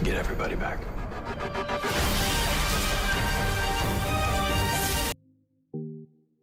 get everybody back.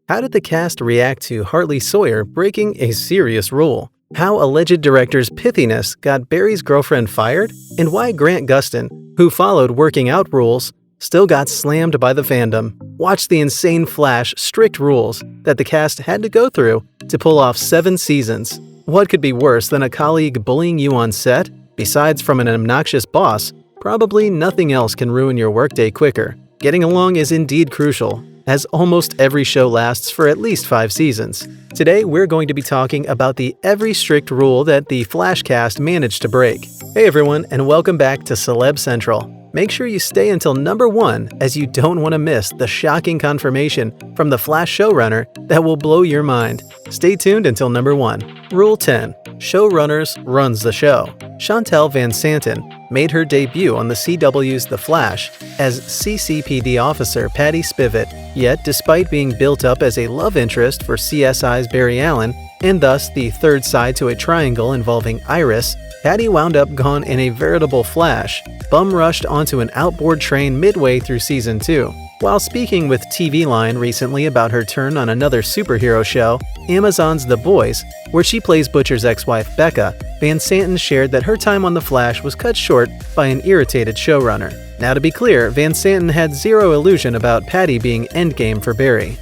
How did the cast react to Hartley Sawyer breaking a serious rule? How alleged director's pithiness got Barry's girlfriend fired? And why Grant Gustin, who followed working out rules, still got slammed by the fandom? Watch the insane Flash strict rules that the cast had to go through to pull off 7 seasons. What could be worse than a colleague bullying you on set? Besides from an obnoxious boss, probably nothing else can ruin your workday quicker. Getting along is indeed crucial, as almost every show lasts for at least 5 seasons. Today, we're going to be talking about the every strict rule that the Flash cast managed to break. Hey everyone, and welcome back to Celeb Central. Make sure you stay until number 1, as you don't want to miss the shocking confirmation from the Flash showrunner that will blow your mind. Stay tuned until number 1. Rule 10. Showrunners runs the show. Chantel Van Santen made her debut on the CW's The Flash as CCPD officer Patty Spivot, yet despite being built up as a love interest for CSI's Barry Allen, and thus the third side to a triangle involving Iris, Patty wound up gone in a veritable flash, bum-rushed onto an outboard train midway through Season 2. While speaking with TV Line recently about her turn on another superhero show, Amazon's The Boys, where she plays Butcher's ex-wife Becca, Van Santen shared that her time on The Flash was cut short by an irritated showrunner. Now to be clear, Van Santen had zero illusion about Patty being endgame for Barry.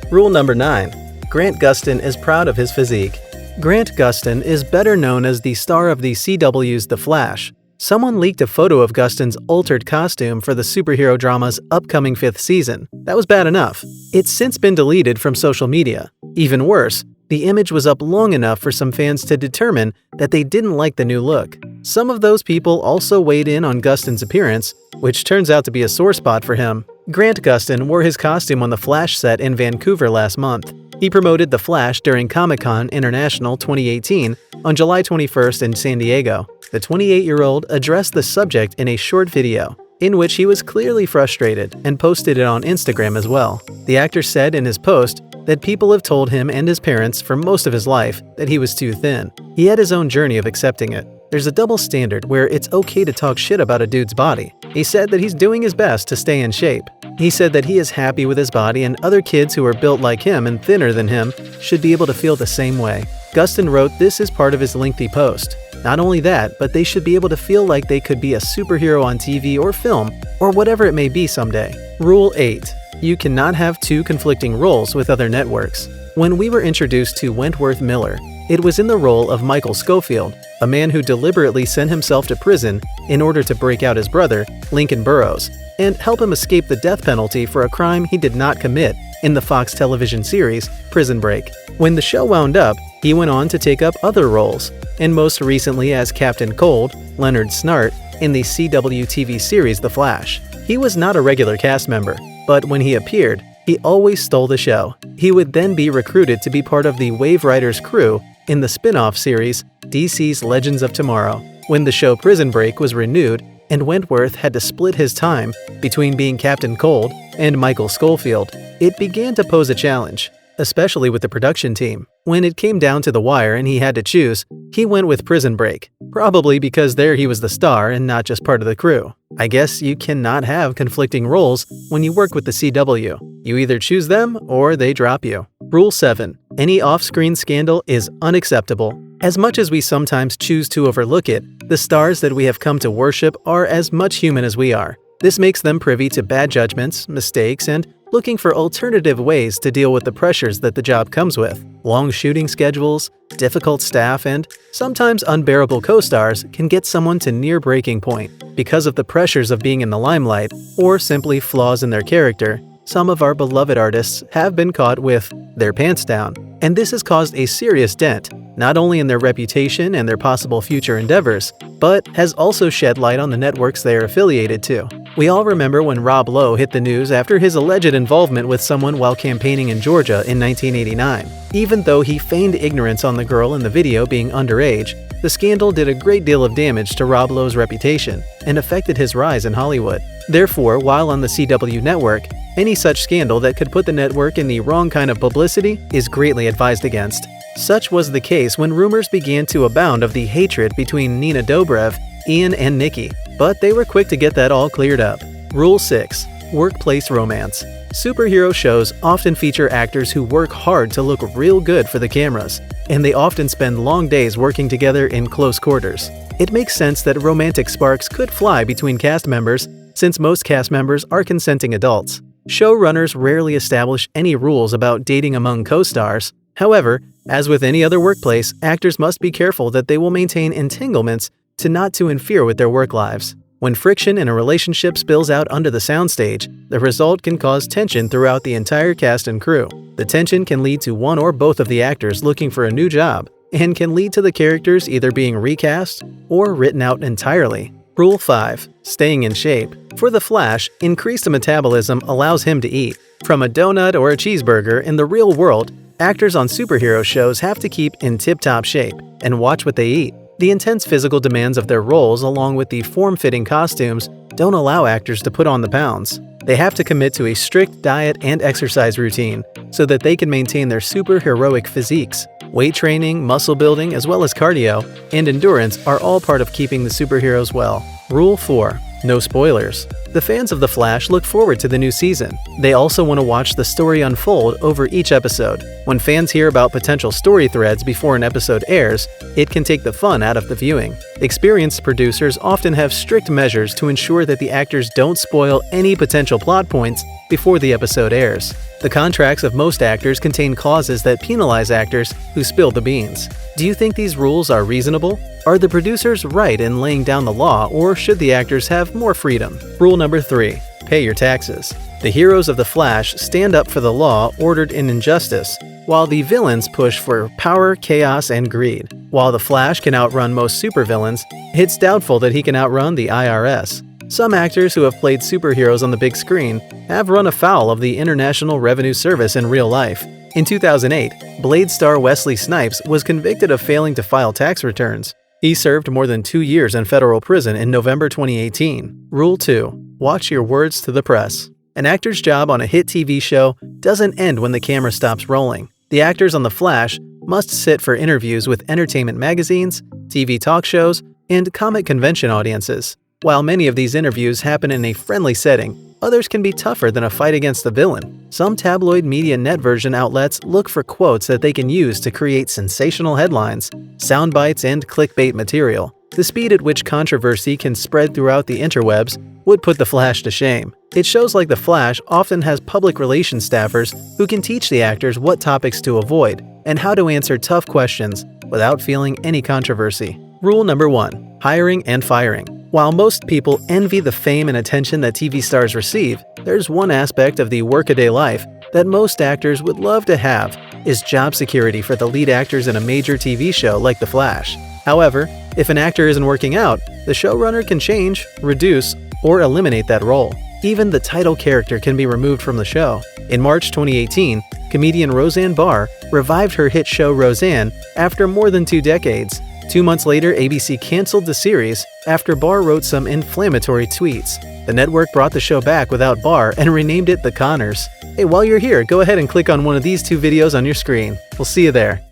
Rule number 9. Grant Gustin is proud of his physique. Grant Gustin is better known as the star of the CW's The Flash. Someone leaked a photo of Gustin's altered costume for the superhero drama's upcoming 5th season. That was bad enough. It's since been deleted from social media. Even worse, the image was up long enough for some fans to determine that they didn't like the new look. Some of those people also weighed in on Gustin's appearance, which turns out to be a sore spot for him. Grant Gustin wore his costume on the Flash set in Vancouver last month. He promoted The Flash during Comic-Con International 2018 on July 21st in San Diego. The 28-year-old addressed the subject in a short video, in which he was clearly frustrated and posted it on Instagram as well. The actor said in his post that people have told him and his parents for most of his life that he was too thin. He had his own journey of accepting it. There's a double standard where it's okay to talk shit about a dude's body. He said that he's doing his best to stay in shape. He said that he is happy with his body and other kids who are built like him and thinner than him should be able to feel the same way. Gustin wrote this as part of his lengthy post. Not only that, but they should be able to feel like they could be a superhero on TV or film, or whatever it may be someday. Rule 8. You cannot have 2 conflicting roles with other networks. When we were introduced to Wentworth Miller, it was in the role of Michael Schofield, a man who deliberately sent himself to prison in order to break out his brother, Lincoln Burrows, and help him escape the death penalty for a crime he did not commit in the Fox television series Prison Break. When the show wound up, he went on to take up other roles, and most recently as Captain Cold, Leonard Snart, in the CW TV series The Flash. He was not a regular cast member, but when he appeared, he always stole the show. He would then be recruited to be part of the Wave Riders crew in the spin-off series DC's Legends of Tomorrow. When the show Prison Break was renewed and Wentworth had to split his time between being Captain Cold and Michael Schofield, it began to pose a challenge, especially with the production team. When it came down to the wire and he had to choose, he went with Prison Break, probably because there he was the star and not just part of the crew. I guess you cannot have conflicting roles when you work with the CW. You either choose them or they drop you. Rule 7. Any off-screen scandal is unacceptable. As much as we sometimes choose to overlook it, the stars that we have come to worship are as much human as we are. This makes them privy to bad judgments, mistakes, and looking for alternative ways to deal with the pressures that the job comes with. Long shooting schedules, difficult staff, and sometimes unbearable co-stars can get someone to near breaking point. Because of the pressures of being in the limelight, or simply flaws in their character, some of our beloved artists have been caught with their pants down. And this has caused a serious dent, not only in their reputation and their possible future endeavors, but has also shed light on the networks they are affiliated to. We all remember when Rob Lowe hit the news after his alleged involvement with someone while campaigning in Georgia in 1989. Even though he feigned ignorance on the girl in the video being underage, the scandal did a great deal of damage to Rob Lowe's reputation and affected his rise in Hollywood. Therefore, while on the CW network, any such scandal that could put the network in the wrong kind of publicity is greatly advised against. Such was the case when rumors began to abound of the hatred between Nina Dobrev Ian and Nikki, but they were quick to get that all cleared up. Rule 6. Workplace romance. Superhero shows often feature actors who work hard to look real good for the cameras, and they often spend long days working together in close quarters. It makes sense that romantic sparks could fly between cast members, since most cast members are consenting adults. Showrunners rarely establish any rules about dating among co-stars. However, as with any other workplace, actors must be careful that they will maintain entanglements not to interfere with their work lives. When friction in a relationship spills out onto the soundstage, the result can cause tension throughout the entire cast and crew. The tension can lead to one or both of the actors looking for a new job, and can lead to the characters either being recast or written out entirely. Rule 5. Staying in shape. For the Flash, increased metabolism allows him to eat. From a donut or a cheeseburger, in the real world, actors on superhero shows have to keep in tip-top shape and watch what they eat. The intense physical demands of their roles, along with the form-fitting costumes, don't allow actors to put on the pounds. They have to commit to a strict diet and exercise routine so that they can maintain their superheroic physiques. Weight training, muscle building, as well as cardio and endurance are all part of keeping the superheroes well. Rule 4. No spoilers. The fans of The Flash look forward to the new season. They also want to watch the story unfold over each episode. When fans hear about potential story threads before an episode airs, it can take the fun out of the viewing. Experienced producers often have strict measures to ensure that the actors don't spoil any potential plot points before the episode airs. The contracts of most actors contain clauses that penalize actors who spill the beans. Do you think these rules are reasonable? Are the producers right in laying down the law, or should the actors have more freedom? Rule number 3. Pay your taxes. The heroes of The Flash stand up for the law ordered in injustice, while the villains push for power, chaos, and greed. While The Flash can outrun most supervillains, it's doubtful that he can outrun the IRS. Some actors who have played superheroes on the big screen have run afoul of the International Revenue Service in real life. In 2008, Blade star Wesley Snipes was convicted of failing to file tax returns. He served more than 2 years in federal prison in November 2018. Rule 2. Watch your words to the press. An actor's job on a hit TV show doesn't end when the camera stops rolling. The actors on The Flash must sit for interviews with entertainment magazines, TV talk shows, and comic convention audiences. While many of these interviews happen in a friendly setting, others can be tougher than a fight against the villain. Some tabloid media net version outlets look for quotes that they can use to create sensational headlines, sound bites, and clickbait material. The speed at which controversy can spread throughout the interwebs would put The Flash to shame. It shows like The Flash often has public relations staffers who can teach the actors what topics to avoid and how to answer tough questions without feeling any controversy. Rule number 1. Hiring and firing. While most people envy the fame and attention that TV stars receive, there's one aspect of the workaday life that most actors would love to have is job security for the lead actors in a major TV show like The Flash. However, if an actor isn't working out, the showrunner can change, reduce, or eliminate that role. Even the title character can be removed from the show. In March 2018, comedian Roseanne Barr revived her hit show Roseanne after more than 2 decades. 2 months later, ABC canceled the series after Barr wrote some inflammatory tweets. The network brought the show back without Barr and renamed it The Conners. Hey, while you're here, go ahead and click on one of these 2 videos on your screen. We'll see you there.